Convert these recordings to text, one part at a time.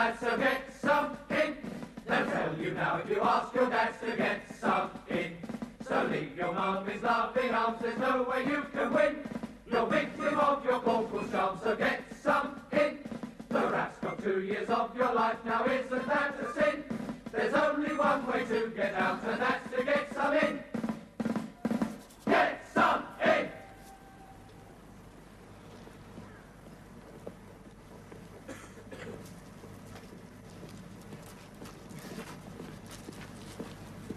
lads, so get some in. They'll tell you now if you ask your dads to get some in. So leave your mummy's laughing arms, there's no way you can win. You're victim of your corporal's charm, so get some in. The rat's got 2 years of your life, now isn't that a sin? There's only one way to get out, and that's to get some in. Get some in!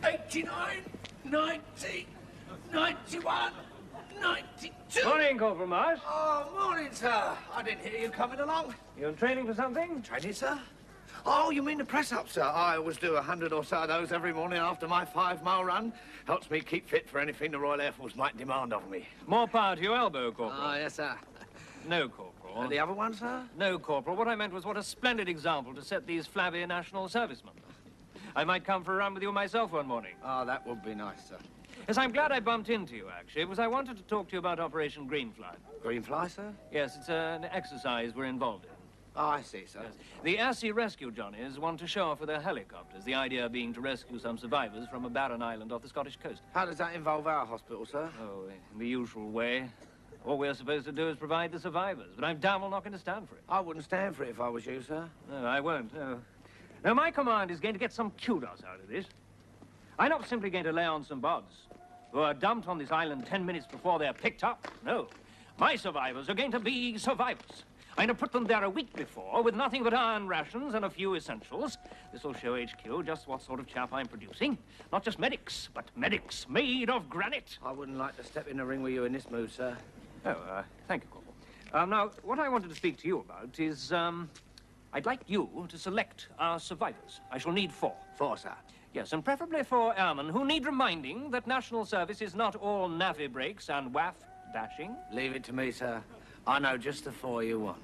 '89, 90, 91, 92. Morning, Corporal Marsh. Oh, morning, sir. I didn't hear you coming along. You in training for something? Training, sir? Oh, you mean the press-up, sir? I always do 100 or so of those every morning after my 5-mile run. Helps me keep fit for anything the Royal Air Force might demand of me. More power to your elbow, Corporal. Oh, yes, sir. No, Corporal. And the other one, sir? No, Corporal. What I meant was what a splendid example to set these flabby national servicemen. I might come for a run with you myself one morning. Oh, that would be nice, sir. Yes, I'm glad I bumped into you, actually, because I wanted to talk to you about Operation Greenfly. Greenfly, sir? Yes, it's an exercise we're involved in. Oh, I see, sir. Yes. The Assy rescue Johnnies want to show off with their helicopters, the idea being to rescue some survivors from a barren island off the Scottish coast. How does that involve our hospital, sir? Oh, in the usual way. All we're supposed to do is provide the survivors, but I'm damn well not going to stand for it. I wouldn't stand for it if I was you, sir. No, I won't, no. No, my command is going to get some kudos out of this. I'm not simply going to lay on some bods who are dumped on this island 10 minutes before they're picked up. No. My survivors are going to be survivors. I'm going to put them there a week before with nothing but iron rations and a few essentials. This will show HQ just what sort of chap I'm producing. Not just medics, but medics made of granite. I wouldn't like to step in the ring with you in this move, sir. Oh, thank you, Corporal. Now, what I wanted to speak to you about is, I'd like you to select our survivors. I shall need 4. 4, sir. Yes, and preferably 4 airmen who need reminding that national service is not all navvy breaks and waff dashing. Leave it to me, sir. I know just the 4 you want.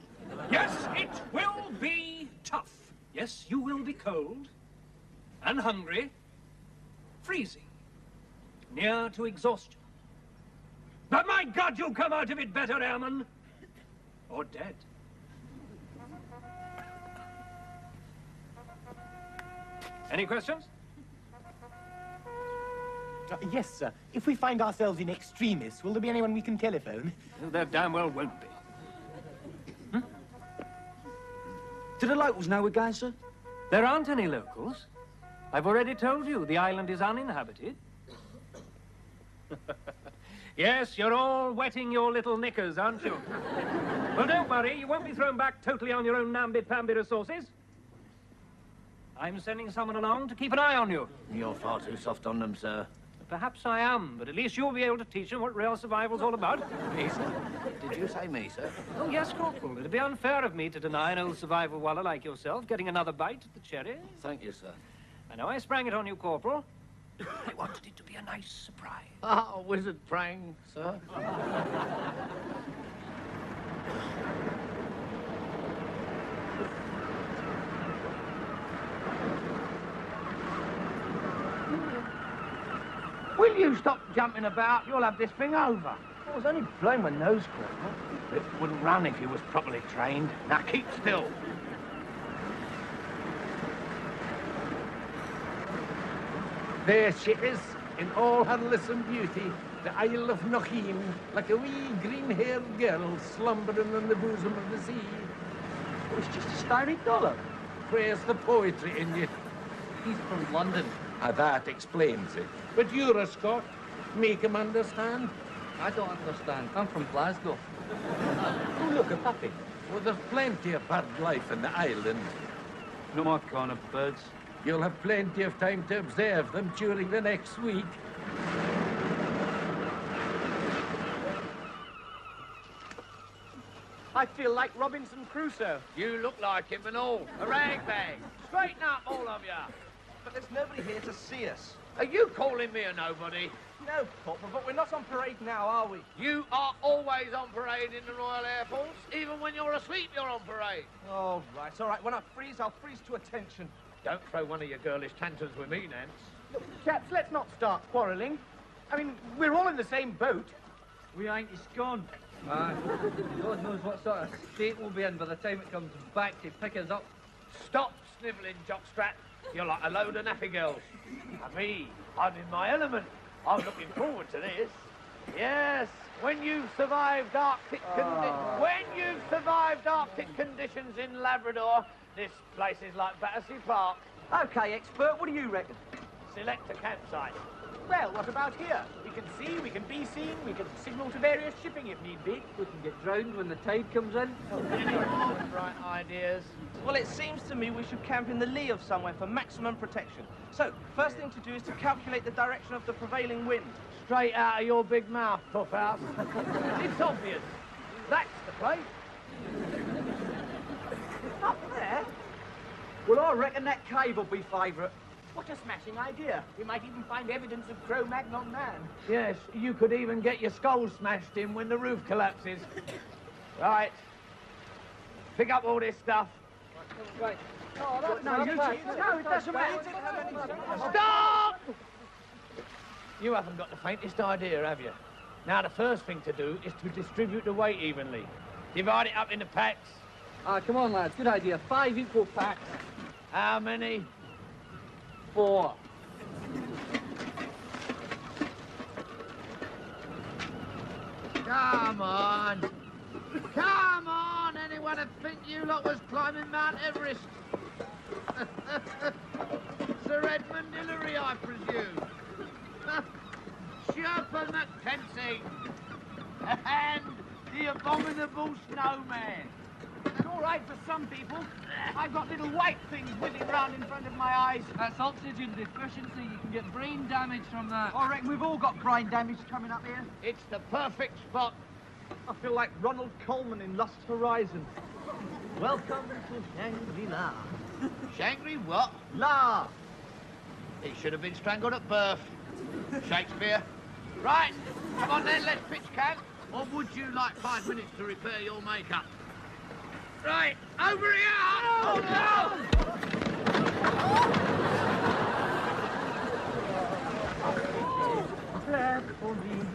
Yes, it will be tough. Yes, you will be cold and hungry, freezing, near to exhaustion. But my God, you'll come out of it better, airman, or dead. Any questions? Yes, sir. If we find ourselves in extremis, will there be anyone we can telephone? Oh, there damn well won't be. Do the locals know we're going, sir? There aren't any locals. I've already told you the island is uninhabited. Yes, you're all wetting your little knickers, aren't you? Well, don't worry. You won't be thrown back totally on your own namby-pamby resources. I'm sending someone along to keep an eye on you. You're far too soft on them, sir. Perhaps I am, but at least you'll be able to teach them what real survival's all about. Me, sir? Did you say me, sir? Oh, yes, Corporal. It'd be unfair of me to deny an old survival waller like yourself getting another bite at the cherry. Thank you, sir. I know I sprang it on you, Corporal. I wanted it to be a nice surprise. Oh, wizard prang, sir. Will you stop jumping about? You'll have this thing over. I was only blowing my nose, Corporal. It wouldn't run if you was properly trained. Now keep still. There she is, in all her lissom beauty, the Isle of Knockeen, like a wee green-haired girl slumbering in the bosom of the sea. Oh, it's just a starry dollar. Where's the poetry in you? He's from London. Ah, that explains it. But you're a Scot. Make him understand. I don't understand. I'm from Glasgow. Oh, look, a puppy. Well, there's plenty of bird life in the island. No more kind of birds. You'll have plenty of time to observe them during the next week. I feel like Robinson Crusoe. You look like him and all. A ragbag. Straighten up, all of you. But there's nobody here to see us. Are you calling me a nobody? No, Corporal, but we're not on parade now, are we? You are always on parade in the Royal Air Force. Even when you're asleep, you're on parade. All right. When I freeze, I'll freeze to attention. Don't throw one of your girlish tantrums with me, Nance. Look, chaps, let's not start quarrelling. I mean, we're all in the same boat. We ain't, it's gone. Aye. God knows what sort of state we'll be in by the time it comes back to pick us up. Stop snivelling, jockstrap. You're like a load of nappy girls. I'm in my element. I'm looking forward to this. Yes, when you've survived Arctic conditions in Labrador, this place is like Battersea Park. OK, expert, what do you reckon? Select a campsite. Well, what about here? We can see, we can be seen, we can signal to various shipping if need be. We can get drowned when the tide comes in. Any more bright ideas? Well, it seems to me we should camp in the lee of somewhere for maximum protection. So, first thing to do is to calculate the direction of the prevailing wind. Straight out of your big mouth, Puffhouse. It's obvious. That's the place. Up there? Well, I reckon that cave will be favourite. What a smashing idea. We might even find evidence of Cro-Magnon man. Yes, you could even get your skull smashed in when the roof collapses. Right. Pick up all this stuff. Right. No, it doesn't matter. Stop! You haven't got the faintest idea, have you? Now, the first thing to do is to distribute the weight evenly. Divide it up into packs. Come on, lads. Good idea. 5 equal packs. How many? 4. Come on. Come on, anyone would think you lot was climbing Mount Everest. Sir Edmund Hillary, I presume. Sherpa Mackenzie. And the abominable snowman. It's all right for some people. I've got little white things whizzing round in front of my eyes. That's oxygen deficiency. You can get brain damage from that. I reckon we've all got brain damage coming up here. It's the perfect spot. I feel like Ronald Coleman in Lost Horizon. Welcome to Shangri-La. Shangri what? La! He should have been strangled at birth. Shakespeare. Right, come on then, let's pitch camp. Or would you like 5 minutes to repair your makeup? Right, over here! Oh, no! Clap for me.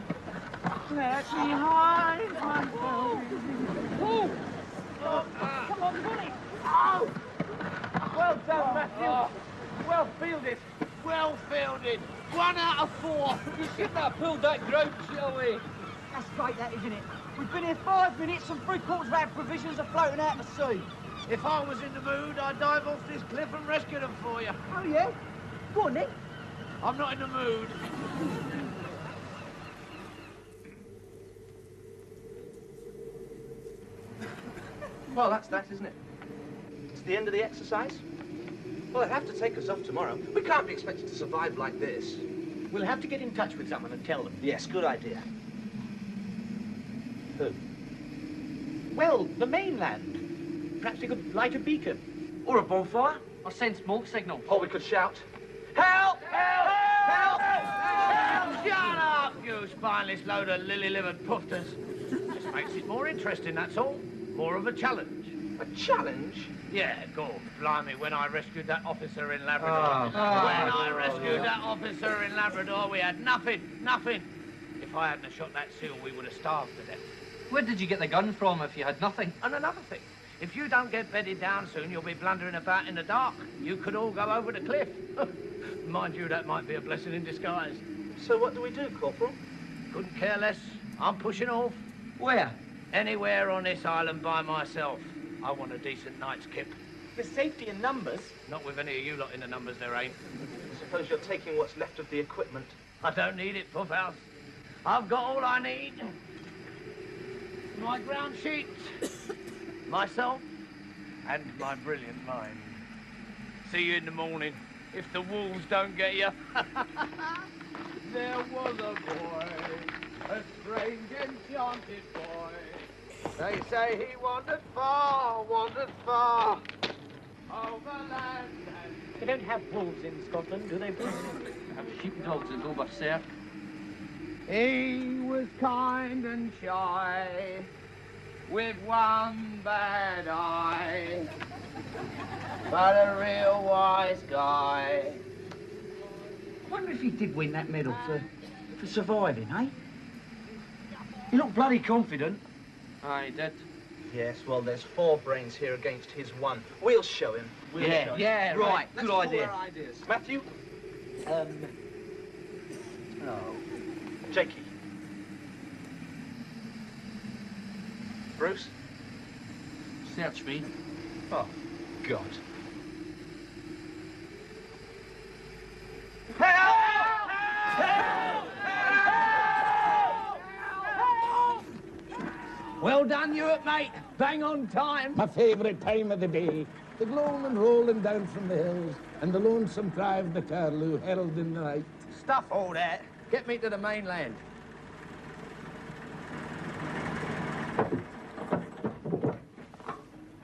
Let me hide myself. Oh! Come on, Billy. Oh! Well done, Matthew. Oh. Well fielded. Well fielded. 1 out of 4. You shouldn't have pulled that grouch away. That's great, that, isn't it? We've been here 5 minutes and 3/4 of our provisions are floating out to sea. If I was in the mood, I'd dive off this cliff and rescue them for you. Oh, yeah? Go on, then. I'm not in the mood. Well, that's that, isn't it? It's the end of the exercise. Well, they'll have to take us off tomorrow. We can't be expected to survive like this. We'll have to get in touch with someone and tell them. Yes, good idea. Who? Well, the mainland. Perhaps we could light a beacon. Or a bonfire. Or send smoke signals. Or we could shout, "Help! Help! Help! Help!" Shut up, you spineless load of lily-livered pufters. Just makes it more interesting, that's all. More of a challenge. A challenge? Yeah, God, blimey, when I rescued that officer in Labrador. That officer in Labrador, we had nothing. If I hadn't have shot that seal, we would have starved to death. Where did you get the gun from if you had nothing? And another thing, if you don't get bedded down soon, you'll be blundering about in the dark. You could all go over the cliff. Mind you, that might be a blessing in disguise. So what do we do, Corporal? Couldn't care less. I'm pushing off. Where? Anywhere on this island by myself. I want a decent night's kip. There's safety in numbers. Not with any of you lot in the numbers there ain't. I suppose you're taking what's left of the equipment. I don't need it, Puffhouse. I've got all I need. My ground sheet, myself, and my brilliant mind. See you in the morning, if the wolves don't get you. There was a boy, a strange enchanted boy. They say he wandered far, over land and... They don't have wolves in Scotland, do they, Bruce? Have sheepdogs that go berserk. He was kind and shy, with one bad eye, but a real wise guy. I wonder if he did win that medal for surviving, eh? He looked bloody confident. Aye, he did. Yes, well, there's 4 brains here against his 1. We'll show him. We'll show him. Yeah, right. Let's Good pool idea. our ideas. Matthew? Oh. Jakey? Bruce? Search me. Oh, God. Well done, Ewart, mate. Bang on time. My favourite time of the day. The gloam and rolling down from the hills, and the lonesome cry of the curlew heralding the night. Stuff all that. Get me to the mainland.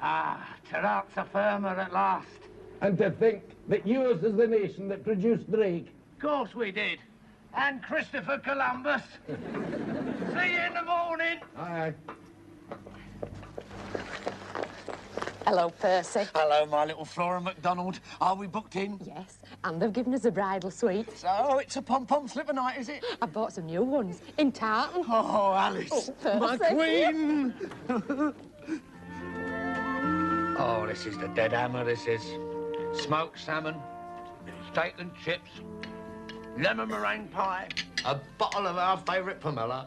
Ah, terra firma at last. And to think that yours is the nation that produced Drake. Of course we did. And Christopher Columbus. See you in the morning. Aye. Hello, Percy. Hello, my little Flora MacDonald. Are we booked in? Yes, and they've given us a bridal suite. So, it's a pom-pom slipper night, is it? I bought some new ones in tartan. Oh, Alice, Oh, my Percy. queen. Oh, this is the dead hammer, this is. Smoked salmon, steak and chips, lemon meringue pie, a bottle of our favourite pomelo,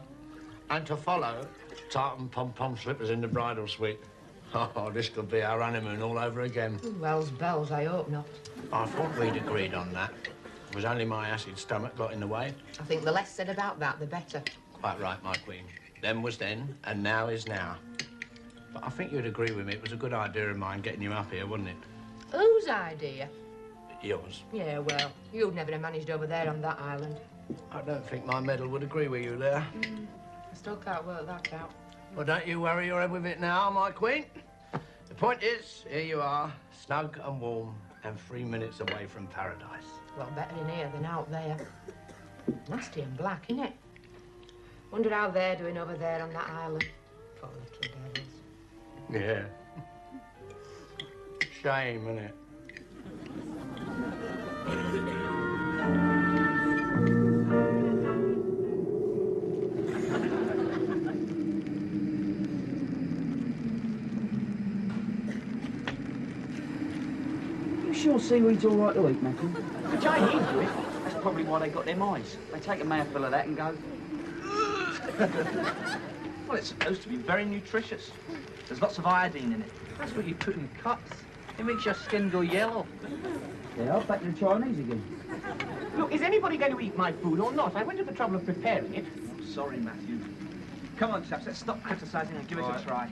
and to follow, tartan pom-pom slippers in the bridal suite. Oh, this could be our honeymoon all over again. Well's bells, I hope not. I thought we'd agreed on that. It was only my acid stomach got in the way. I think the less said about that, the better. Quite right, my queen. Then was then, and now is now. But I think you'd agree with me, it was a good idea of mine getting you up here, wasn't it? Whose idea? Yours. Yeah, well, you'd never have managed over there on that island. I don't think my medal would agree with you there. I still can't work that out. Well, don't you worry your head with it now, my queen. The point is, here you are, snug and warm, and 3 minutes away from paradise. Well, better in here than out there. Nasty and black, innit? Wonder how they're doing over there on that island. Poor little devils. Yeah. Shame, innit? Sure seaweed's all right to eat, Matthew? The Chinese do it. That's probably why they got them eyes. They take a mouthful of that and go... Well, it's supposed to be very nutritious. There's lots of iodine in it. That's what you put in cuts. It makes your skin go yellow. Yeah, back to the Chinese again. Look, is anybody going to eat my food or not? I went to the trouble of preparing it. I'm sorry, Matthew. Come on, chaps, let's stop criticising and give it a try.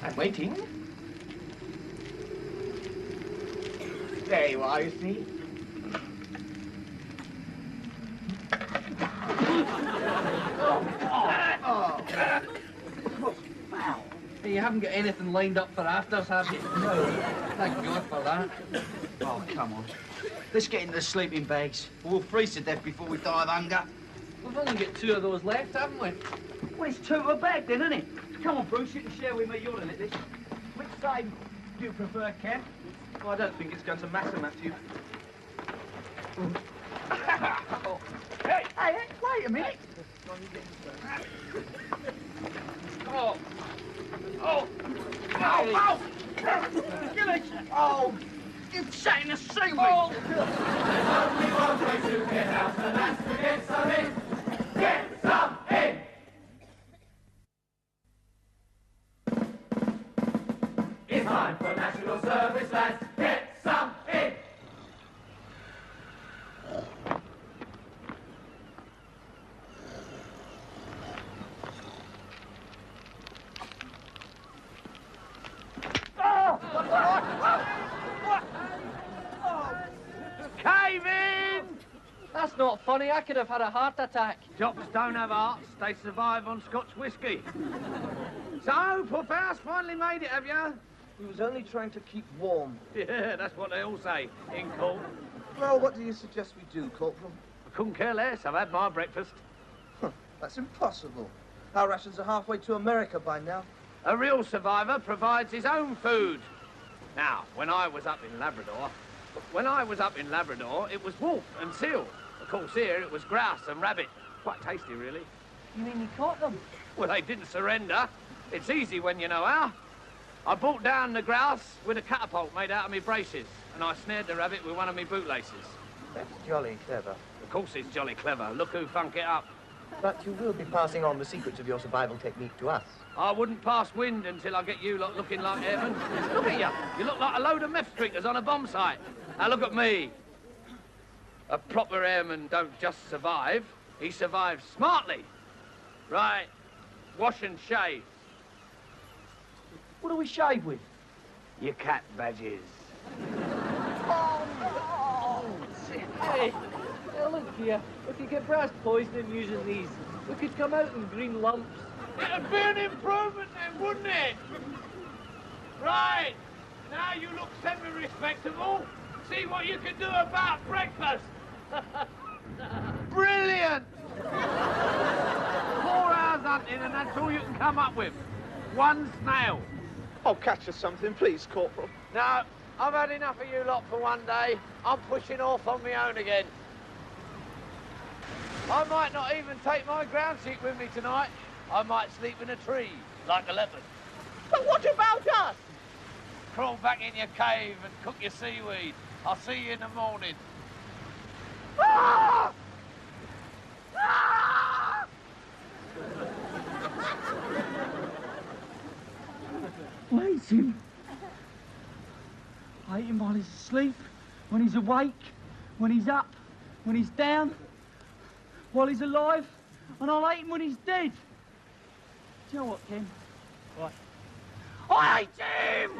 I'm waiting. There you are, you see. Hey, you haven't got anything lined up for afters, have you? No. Thank God for that. Oh, come on. Let's get into the sleeping bags. We'll freeze to death before we die of hunger. We've only got 2 of those left, haven't we? Well, it's 2 a bag then, isn't it? Come on, Bruce, you can share with me. You're in it, this. Which side do you prefer, Ken? Oh, I don't think it's going to matter, Matthew. Oh. Hey, wait a minute. Oh. Oh. Oh. Give it. Oh. You've sat in the seaweed. Oh. Only one way to get out, and that's to get some in. Get some in. It's time for national service, lads. Get some in. Cave in! That's not funny. I could have had a heart attack. Jocks don't have hearts, they survive on Scotch whiskey. So, Puffhouse finally made it, have you? He was only trying to keep warm. Yeah, that's what they all say in court. Well, what do you suggest we do, Corporal? I couldn't care less, I've had my breakfast. That's impossible. Our rations are halfway to America by now. A real survivor provides his own food. Now, when I was up in Labrador, it was wolf and seal. Of course, here it was grouse and rabbit. Quite tasty, really. You mean you caught them? Well, they didn't surrender. It's easy when you know how. I brought down the grouse with a catapult made out of me braces, and I snared the rabbit with one of me bootlaces. That's jolly clever. Of course it's jolly clever. Look who funk it up. But you will be passing on the secrets of your survival technique to us. I wouldn't pass wind until I get you lot looking like airmen. Look at you. You look like a load of meth drinkers on a bomb site. Now look at me. A proper airman don't just survive. He survives smartly. Right. Wash and shave. What do we shave with? Your cat badges. Hey, look here. If you get brass poisoning using these, we could come out in green lumps. It'd be an improvement then, wouldn't it? Right. Now you look semi-respectable. See what you can do about breakfast. Brilliant! 4 hours hunting and that's all you can come up with. One snail. Oh, catch us something, please, Corporal. No, I've had enough of you lot for one day. I'm pushing off on my own again. I might not even take my ground sheet with me tonight. I might sleep in a tree, like a leopard. But what about us? Crawl back in your cave and cook your seaweed. I'll see you in the morning. Ah! Ah! I hate him. I hate him while he's asleep, when he's awake, when he's up, when he's down, while he's alive, and I'll hate him when he's dead. Do you know what, Ken? What? I hate him!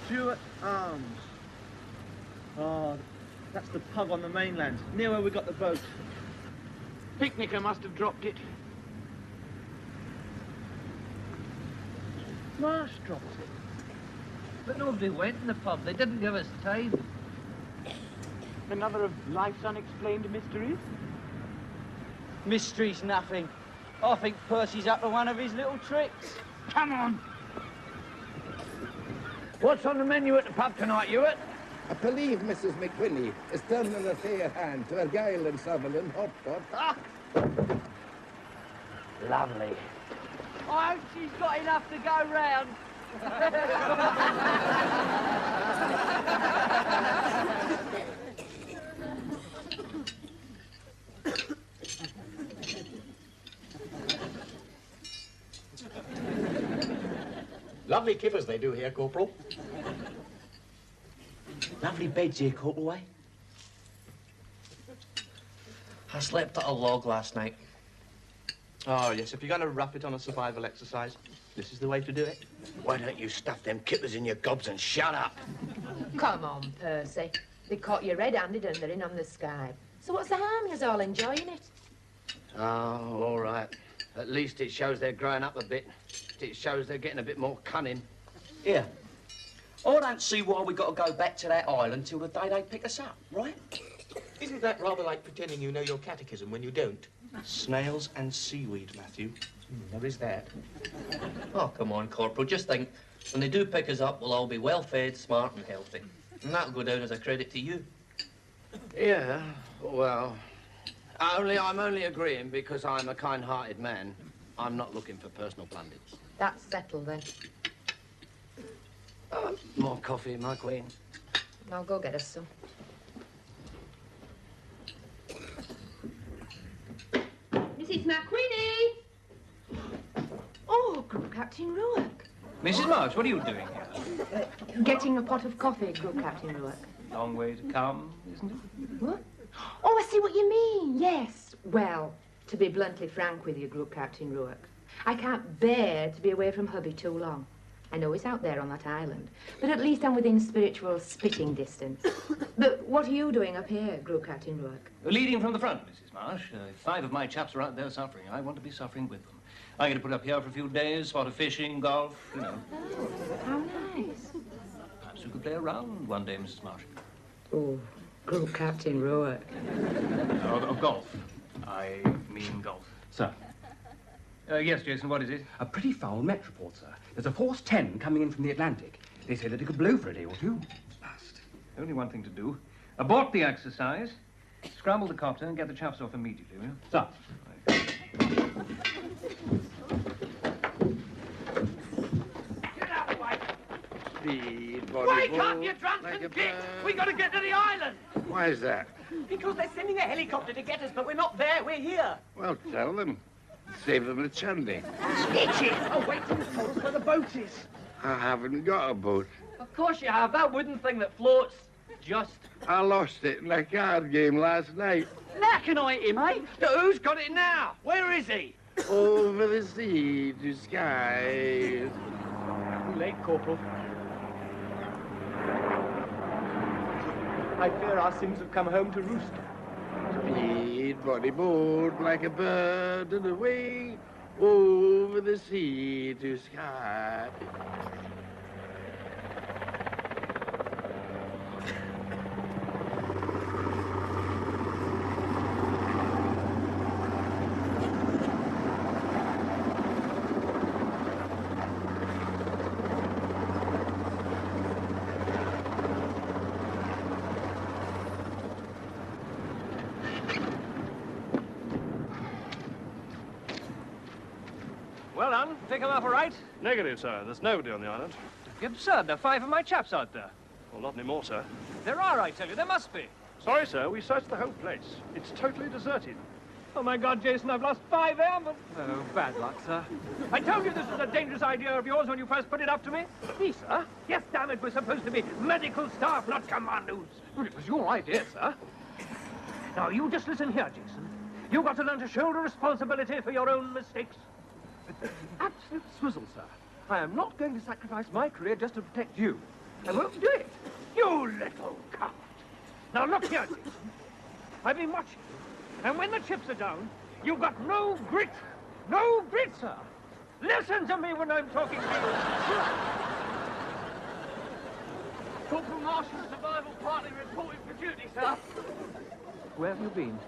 Stuart Arms. Oh, that's the pub on the mainland, near where we got the boat. Picnicker must have dropped it. Marsh dropped it. But nobody went in the pub. They didn't give us time. Another of life's unexplained mysteries? Mystery's nothing. I think Percy's up to one of his little tricks. Come on. What's on the menu at the pub tonight, Hewitt? I believe Mrs. McQuinney is turning a fair hand to Argyll and Sutherland hot pot. Ah! Lovely. I hope she's got enough to go round. Lovely kippers they do here, Corporal. Lovely beds here, Corporal, eh? I slept at a log last night. Oh, yes, if you're going to wrap it on a survival exercise, this is the way to do it. Why don't you stuff them kippers in your gobs and shut up? Come on, Percy. They caught you red-handed and they're in on the sky. So what's the harm? You're all enjoying it. Oh, all right. At least it shows they're growing up a bit. It shows they're getting a bit more cunning. Here. I don't see why we got to go back to that island till the day they pick us up, right? Isn't that rather like pretending you know your catechism when you don't? Snails and seaweed, Matthew. There is that. Oh, come on, Corporal. Just think, when they do pick us up, we'll all be well-fed, smart and healthy. And that'll go down as a credit to you. Yeah, well, I'm only agreeing because I'm a kind-hearted man. I'm not looking for personal blunders. That's settled then. More coffee, my queen. I'll go get us some. Mrs. McQueenie! Oh, Group Captain Ruark. Mrs. Marsh, what are you doing here? Getting a pot of coffee, Group Captain Ruark. Long way to come, isn't it? What? Oh, I see what you mean, yes. Well, to be bluntly frank with you, Group Captain Ruark, I can't bear to be away from hubby too long. I know he's out there on that island, but at least I'm within spiritual spitting distance. But what are you doing up here, Group Captain Ruark? Leading from the front, Mrs. Marsh. If 5 of my chaps are out there suffering, I want to be suffering with them. I'm going to put up here for a few days, spot of fishing, golf, you know. Oh, how nice. Perhaps we could play around one day, Mrs. Marsh. Oh, group captain Rourke. Of golf. I mean golf. Sir. Yes, Jason, what is it? A pretty foul Met report, sir. There's a force 10 coming in from the Atlantic. They say that it could blow for a day or two. Blast. Only one thing to do. Abort the exercise, scramble the copter, and get the chaps off immediately, will you? Sir. Get out of the way! Speed, body, Wake ball, up, you drunken like a git! bird. We got to get to the island! Why is that? Because they're sending a helicopter to get us, but we're not there, we're here. Well, tell them. Save them a chundy. Snitch it! Oh, wait till you tell us where the boat is. I haven't got a boat. Of course you have, that wooden thing that floats. Just. I lost it in a card game last night. Now can I hit him, eh? Who's got it now? Where is he? Over the sea to skies. Too late, Corporal. I fear our Sims have come home to roost. Speed, body, board, like a bird and away. Over the sea to sky. Well done. Pick them up all right? Negative, sir. There's nobody on the island. You're absurd. There are 5 of my chaps out there. Well, not anymore, sir. There are, I tell you. There must be. Sorry, sir. We searched the whole place. It's totally deserted. Oh, my God, Jason, I've lost 5 airmen. Oh, bad luck, sir. I told you this was a dangerous idea of yours when you first put it up to me. Me, sir? Yes, damn it, we're supposed to be medical staff, not commandos. Well, it was your idea, sir. Now, you just listen here, Jason. You've got to learn to shoulder responsibility for your own mistakes. Absolute swizzle, sir. I am not going to sacrifice my career just to protect you. I won't do it. You little coward. Now, look here, Jason. I've been watching you, and when the chips are down, you've got no grit. No grit, sir. Listen to me when I'm talking to you. Corporal Marshall's survival party reporting for duty, sir. Where have you been?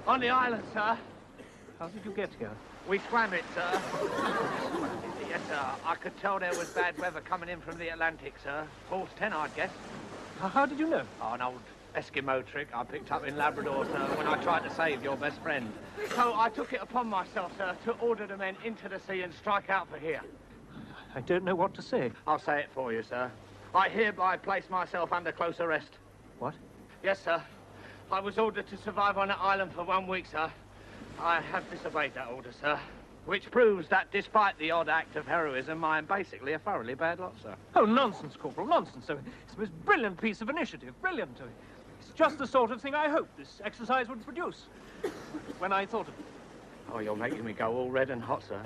On the island, sir. How did you get here? We swam it, sir. Yes, sir. I could tell there was bad weather coming in from the Atlantic, sir. Force 10, I'd guess. How did you know? Oh, an old Eskimo trick I picked up in Labrador, sir, when I tried to save your best friend. So I took it upon myself, sir, to order the men into the sea and strike out for here. I don't know what to say. I'll say it for you, sir. I hereby place myself under close arrest. What? Yes, sir. I was ordered to survive on that island for 1 week, sir. I have disobeyed that order, sir. Which proves that despite the odd act of heroism, I am basically a thoroughly bad lot, sir. Oh, nonsense, Corporal, nonsense. It's a most brilliant piece of initiative. Brilliant. It's just the sort of thing I hoped this exercise would produce when I thought of it. Oh, you're making me go all red and hot, sir.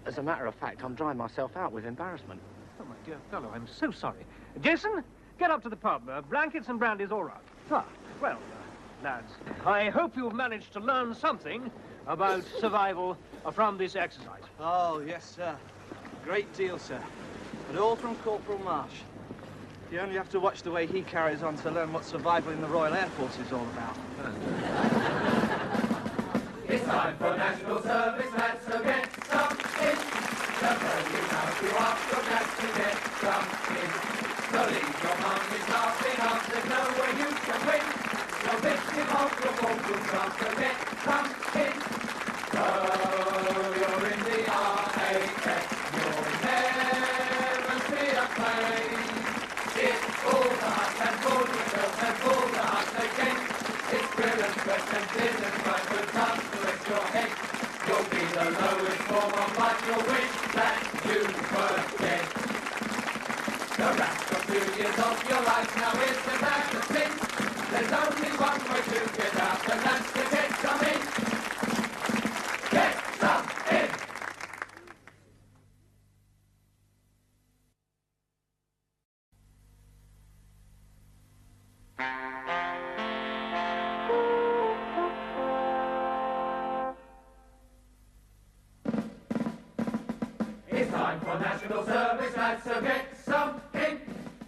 As a matter of fact, I'm drying myself out with embarrassment. Oh, my dear fellow, I'm so sorry. Jason, get up to the pub. Blankets and brandy's all right. Ah, well, lads, I hope you've managed to learn something about survival from this exercise. Oh, yes, sir. Great deal, sir. But all from Corporal Marsh. You only have to watch the way he carries on to learn what survival in the Royal Air Force is all about. It's time for national service, lads, so get some in. They'll tell you how to ask your dad to get some in. So leave your mummies laughing up, there's no way you can win. No victim of your fortune, so get some in. So you're in the RAF, you'll never see a plane. It's all the hut and all the filth and all the hut again. It's grill and sweat and sin and fight with time to rest your head. You'll be the lowest form of life, you'll wish that you were dead. The last few years of your life now is the bag of sin. There's only one way to get out, and that's to get some in. Get some in! It's time for national service, lads, so get some in.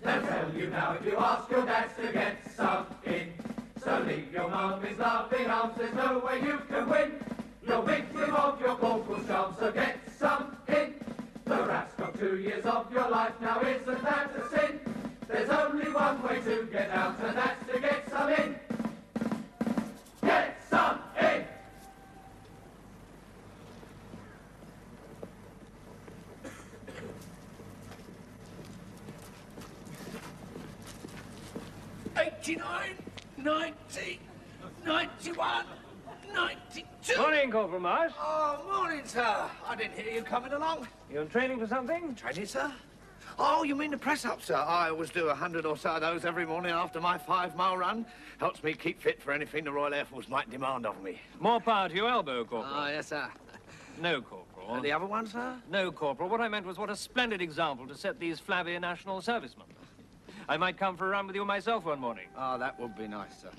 They'll tell you now if you ask your dads to get some in. So leave your mummy's laughing arms, there's no way you can win. You're victim of your corporal's charm, so get some in. The rat's got 2 years of your life, now isn't that a sin? There's only one way to get out, and that's to get some in. Get some in! '89, 90, 91, 92. Morning, Corporal Marsh. Oh, morning, sir. I didn't hear you coming along. You're training for something? Training, sir? Oh, you mean the press-up, sir? I always do 100 or so of those every morning after my 5-mile run. Helps me keep fit for anything the Royal Air Force might demand of me. More power to your elbow, Corporal. Oh, yes, sir. No, Corporal. The other one, sir? No, Corporal. What I meant was what a splendid example to set these flabby national servicemen. I might come for a run with you myself one morning. Oh, that would be nice, sir.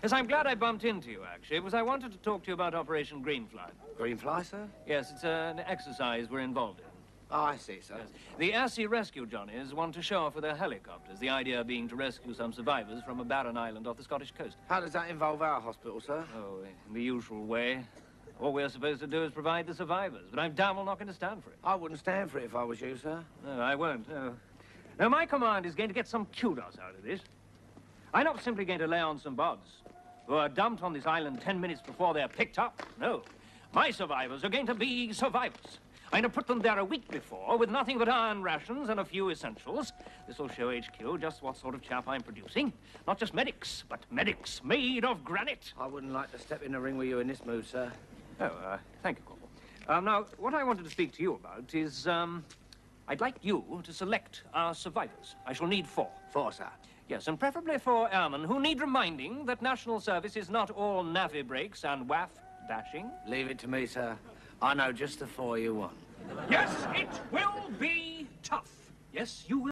Yes, I'm glad I bumped into you, actually, because I wanted to talk to you about Operation Greenfly. Greenfly, sir? Yes, it's an exercise we're involved in. Oh, I see, sir. Yes. The Air Sea Rescue Johnnies want to show off with their helicopters, the idea being to rescue some survivors from a barren island off the Scottish coast. How does that involve our hospital, sir? Oh, in the usual way. All we're supposed to do is provide the survivors, but I'm damn well not going to stand for it. I wouldn't stand for it if I was you, sir. No, I won't, no. Now, my command is going to get some kudos out of this. I'm not simply going to lay on some bods who are dumped on this island 10 minutes before they're picked up. No. My survivors are going to be survivors. I'm going to put them there a week before with nothing but iron rations and a few essentials. This will show HQ just what sort of chap I'm producing. Not just medics, but medics made of granite. I wouldn't like to step in the ring with you in this mood, sir. Oh, thank you, Corporal. Now, what I wanted to speak to you about is, I'd like you to select our survivors. I shall need 4. 4, sir? Yes, and preferably 4 airmen who need reminding that national service is not all navvy breaks and waff dashing. Leave it to me, sir. I know just the 4 you want. Yes, it will be tough. Yes, you will.